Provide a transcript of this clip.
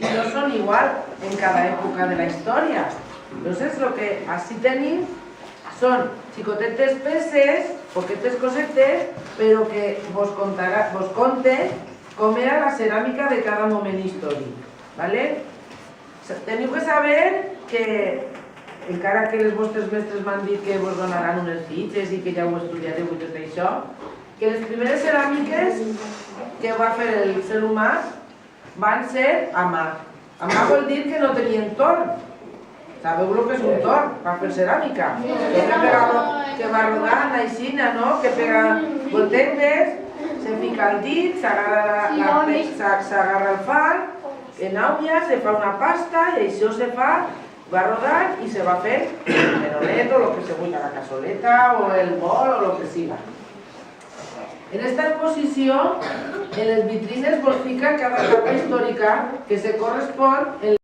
y no son igual en cada época de la historia. Entonces, lo que así tenéis son xicotetes peces, poquetes cosetes, pero que vos conte com era la ceràmica de cada moment històric, ¿vale? Teniu que saber que, encara que les vostres mestres m'han dit que vos donaran unes fitxes i que ja ho estudiareu i tot això, que les primeres ceràmiques que va fer el ser humà van ser a mà. A mà vol dir que no tenien torn. Sabeu el que és un torn per fer ceràmica? Que va rodant així, no? Que pega voltetes, se fica el dit, s'agarra el far, en aula se fa una pasta i això se fa, va rodant i se va fer el meronet o el que se vulgui, la cassoleta o el bol o el que siga. En esta exposició, en les vitrines vos fica cada etapa històrica que se correspon en